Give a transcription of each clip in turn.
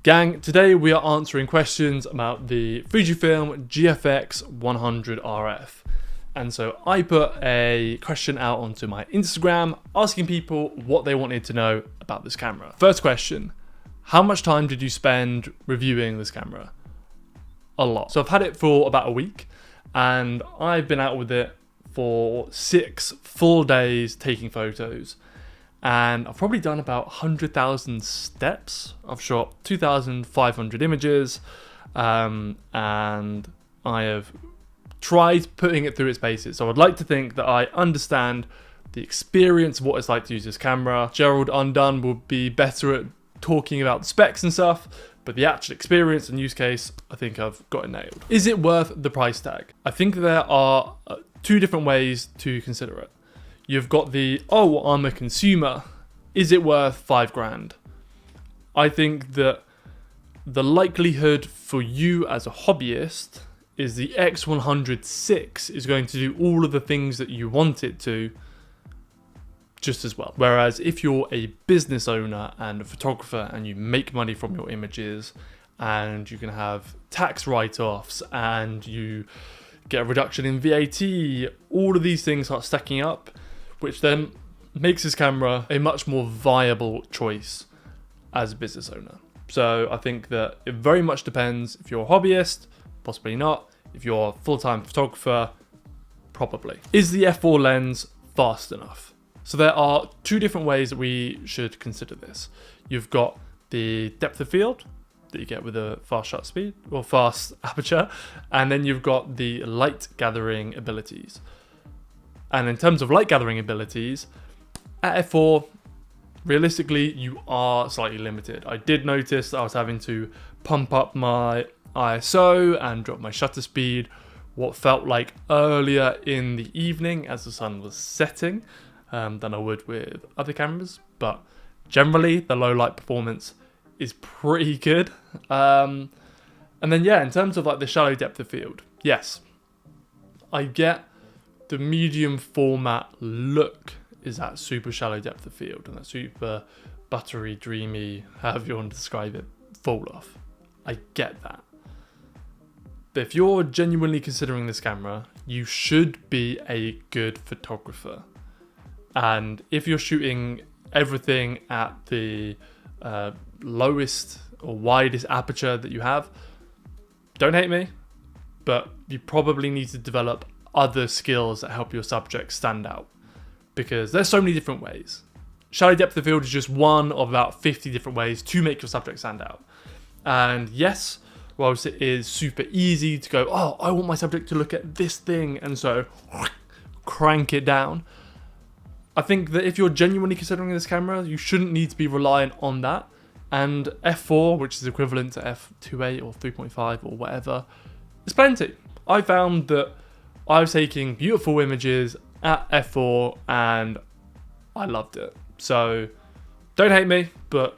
Gang, today we are answering questions about the Fujifilm GFX100RF. And so I put a question out onto my Instagram asking people what they wanted to know about this camera. First question, how much time did you spend reviewing this camera? A lot. So I've had it for about a week and I've been out with it for 6 full days taking photos. And I've probably done about 100,000 steps. I've shot 2,500 images, and I have tried putting it through its paces. So I'd like to think that I understand the experience of what it's like to use this camera. Gerald Undone will be better at talking about the specs and stuff, but the actual experience and use case, I think I've got it nailed. Is it worth the price tag? I think there are 2 different ways to consider it. You've got the, oh, I'm a consumer, is it worth 5 grand? I think that the likelihood for you as a hobbyist is the X100 is going to do all of the things that you want it to just as well. Whereas if you're a business owner and a photographer and you make money from your images and you can have tax write-offs and you get a reduction in VAT, all of these things start stacking up, which then makes this camera a much more viable choice as a business owner. So I think that it very much depends. If you're a hobbyist, possibly not. If you're a full-time photographer, probably. Is the f4 lens fast enough? So there are 2 different ways that we should consider this. You've got the depth of field that you get with a fast shutter speed or fast aperture, and then you've got the light gathering abilities. And in terms of light gathering abilities, at f4, realistically, you are slightly limited. I did notice that I was having to pump up my ISO and drop my shutter speed what felt like earlier in the evening as the sun was setting than I would with other cameras. But generally, the low light performance is pretty good. And then, yeah, in terms of like the shallow depth of field, yes, I get the medium format look is that super shallow depth of field and that super buttery, dreamy, however you want to describe it, fall off. I get that. But if you're genuinely considering this camera, you should be a good photographer. And if you're shooting everything at the lowest or widest aperture that you have, don't hate me, but you probably need to develop other skills that help your subject stand out, because there's so many different ways. Shallow depth of field is just one of about 50 different ways to make your subject stand out. And yes, whilst it is super easy to go, oh, I want my subject to look at this thing, and so crank it down, I think that if you're genuinely considering this camera, you shouldn't need to be reliant on that. And f4, which is equivalent to f2.8 or 3.5 or whatever, is plenty. I found that I was taking beautiful images at f4 and I loved it. So don't hate me, but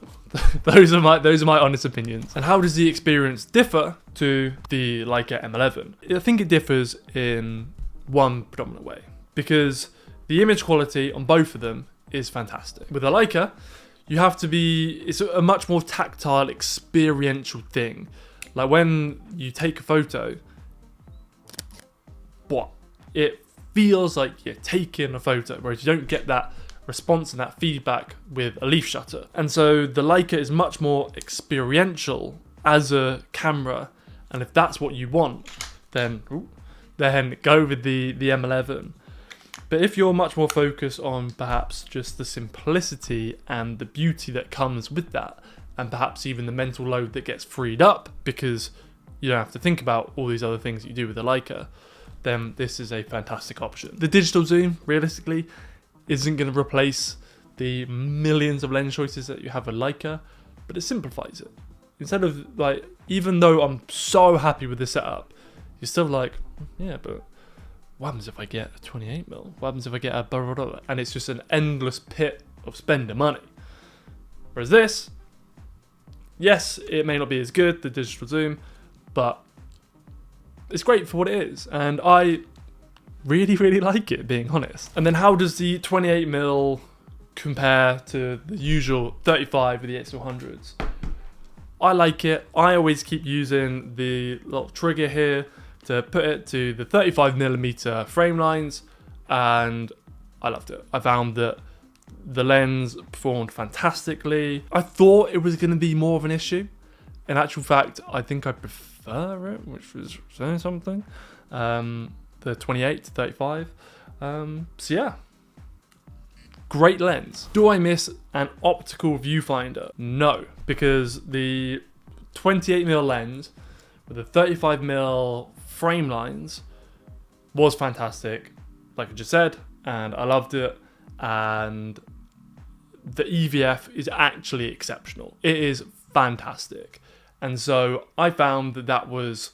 those are my honest opinions. And how does the experience differ to the Leica M11? I think it differs in one predominant way, because the image quality on both of them is fantastic. With a Leica, you have to be, it's a much more tactile, experiential thing. Like when you take a photo, it feels like you're taking a photo, whereas you don't get that response and that feedback with a leaf shutter. And so the Leica is much more experiential as a camera, and if that's what you want, then go with the M11. But if you're much more focused on perhaps just the simplicity and the beauty that comes with that, and perhaps even the mental load that gets freed up because you don't have to think about all these other things that you do with the Leica, then this is a fantastic option. The digital zoom, realistically, isn't going to replace the millions of lens choices that you have with Leica, but it simplifies it. Instead of like, even though I'm so happy with the setup, you're still like, yeah, but what happens if I get a 28mm? What happens if I get a blah, blah, blah? And it's just an endless pit of spending money. Whereas this, yes, it may not be as good, the digital zoom, but it's great for what it is. And I really, really like it, being honest. And then how does the 28mm compare to the usual 35 with the X100s? I like it. I always keep using the little trigger here to put it to the 35mm frame lines, and I loved it. I found that the lens performed fantastically. I thought it was going to be more of an issue. In actual fact, I think I prefer it, which was saying something. The 28 to 35. So yeah, great lens. Do I miss an optical viewfinder? No, because the 28mm lens with the 35mm frame lines was fantastic, like I just said, and I loved it. And the EVF is actually exceptional. It is fantastic. And so I found that was,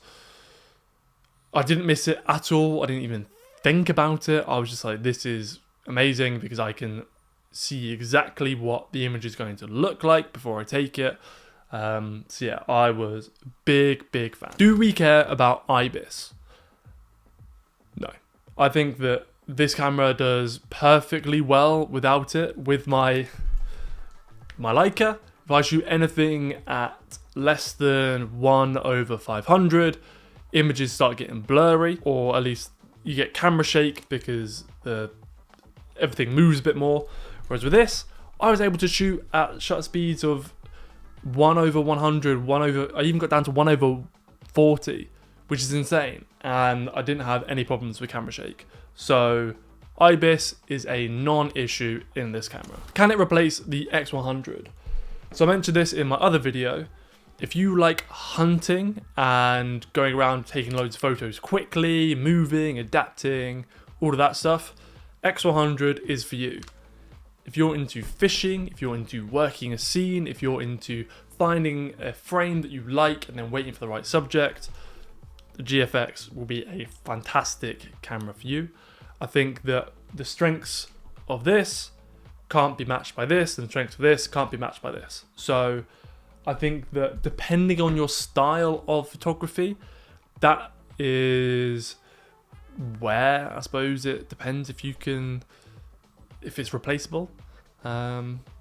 I didn't miss it at all. I didn't even think about it. I was just like, this is amazing because I can see exactly what the image is going to look like before I take it. So yeah, I was big fan. Do we care about IBIS? No. I think that this camera does perfectly well without it. With my Leica, if I shoot anything at less than 1/500, images start getting blurry, or at least you get camera shake because everything moves a bit more. Whereas with this, I was able to shoot at shutter speeds of 1/100, I even got down to 1/40, which is insane. And I didn't have any problems with camera shake. So IBIS is a non-issue in this camera. Can it replace the X100? So I mentioned this in my other video. If you like hunting and going around taking loads of photos quickly, moving, adapting, all of that stuff, X100 is for you. If you're into fishing, if you're into working a scene, if you're into finding a frame that you like and then waiting for the right subject, the GFX will be a fantastic camera for you. I think that the strengths of this can't be matched by this, and the strengths of this can't be matched by this. So I think that depending on your style of photography, that is where, I suppose, it depends if it's replaceable.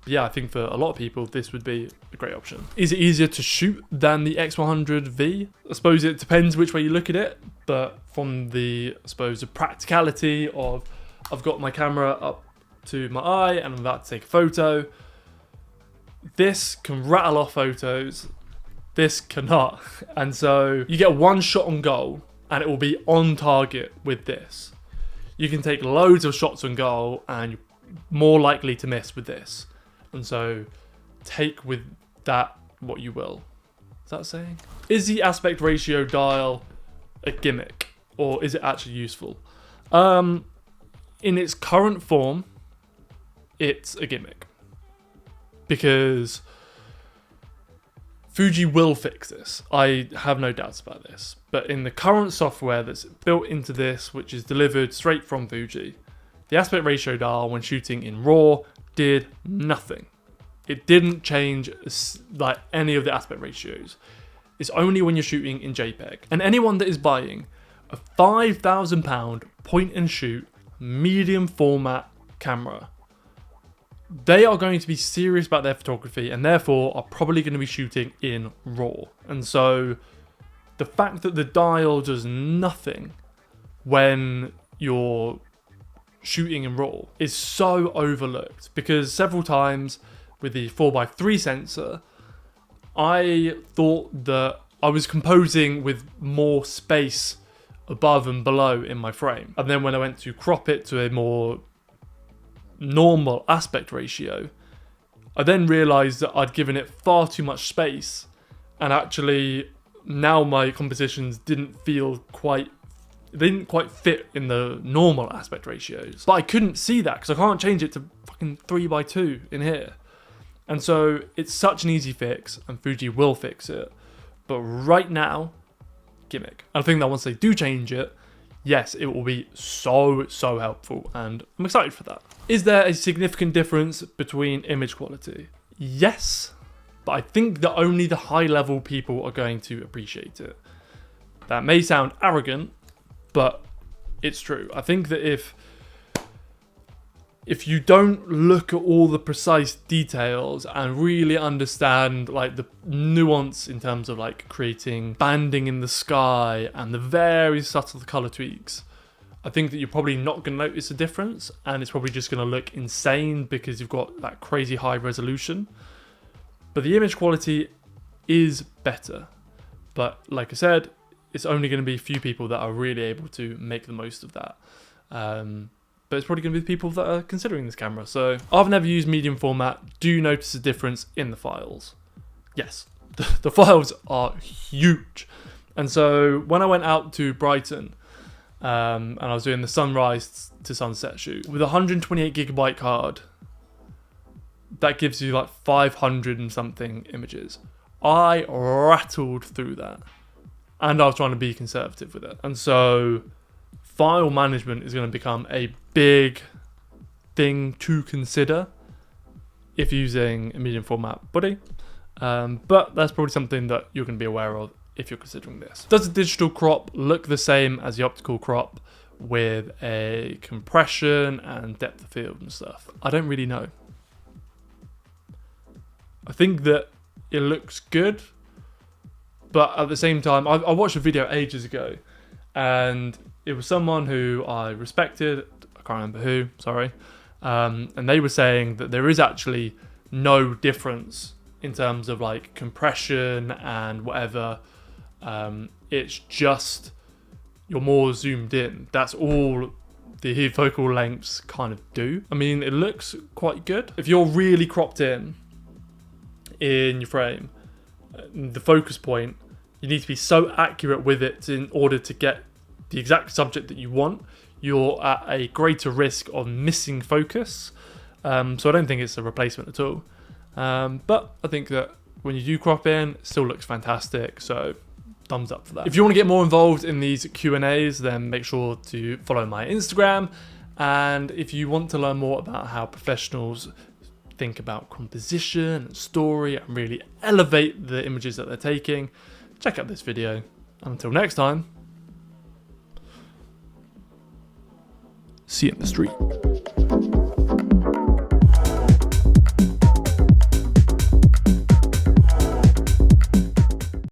Yeah, I think for a lot of people, this would be a great option. Is it easier to shoot than the X100V? I suppose it depends which way you look at it, but from the, I suppose, the practicality of, I've got my camera up to my eye and I'm about to take a photo. This can rattle off photos, this cannot. And so you get one shot on goal and it will be on target with this. You can take loads of shots on goal and you're more likely to miss with this. And so take with that what you will. Is that saying? Is the aspect ratio dial a gimmick or is it actually useful? In its current form, it's a gimmick. Because Fuji will fix this. I have no doubts about this. But in the current software that's built into this, which is delivered straight from Fuji, the aspect ratio dial when shooting in RAW did nothing. It didn't change like any of the aspect ratios. It's only when you're shooting in JPEG. And anyone that is buying a £5,000 point and shoot medium format camera, they are going to be serious about their photography and therefore are probably going to be shooting in RAW. And so the fact that the dial does nothing when you're shooting in RAW is so overlooked, because several times with the 4x3 sensor, I thought that I was composing with more space above and below in my frame. And then when I went to crop it to a more normal aspect ratio, I then realized that I'd given it far too much space, and actually now my compositions didn't quite fit in the normal aspect ratios. But I couldn't see that because I can't change it to fucking 3x2 in here. And so it's such an easy fix, and Fuji will fix it. But right now, gimmick. I think that once they do change it, yes, it will be so helpful, and I'm excited for that. Is there a significant difference between image quality? Yes, but I think that only the high level people are going to appreciate it. That may sound arrogant, but it's true. I think that if if you don't look at all the precise details and really understand like the nuance in terms of like creating banding in the sky and the very subtle color tweaks, I think that you're probably not going to notice a difference, and it's probably just going to look insane because you've got that crazy high resolution. But the image quality is better. But like I said, it's only going to be a few people that are really able to make the most of that. But it's probably going to be the people that are considering this camera. So I've never used medium format. Do you notice a difference in the files? Yes, the files are huge. And so when I went out to Brighton, and I was doing the sunrise to sunset shoot with a 128GB card, that gives you like 500 and something images. I rattled through that, and I was trying to be conservative with it. And so file management is going to become a big thing to consider if using a medium format body. But that's probably something that you're going to be aware of if you're considering this. Does the digital crop look the same as the optical crop with a compression and depth of field and stuff? I don't really know. I think that it looks good, but at the same time, I watched a video ages ago, and it was someone who I respected, I can't remember who, sorry, and they were saying that there is actually no difference in terms of like compression and whatever. It's just you're more zoomed in. That's all the focal lengths kind of do. I mean, it looks quite good. If you're really cropped in your frame, the focus point, you need to be so accurate with it in order to get the exact subject that you want. You're at a greater risk of missing focus. So I don't think it's a replacement at all. But I think that when you do crop in, it still looks fantastic. So thumbs up for that. If you want to get more involved in these Q&As, then make sure to follow my Instagram. And if you want to learn more about how professionals think about composition and story and really elevate the images that they're taking, check out this video. And until next time, see you in the street.